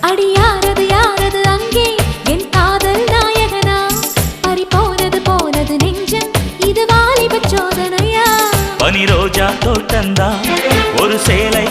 அடியாரது யாரது அங்கே என் காதல் நாயகனா பறி போனது போனது நெஞ்சம் இது வாலிப சோதனையா பனி ரோஜா தோட்டந்தா ஒரு சேலை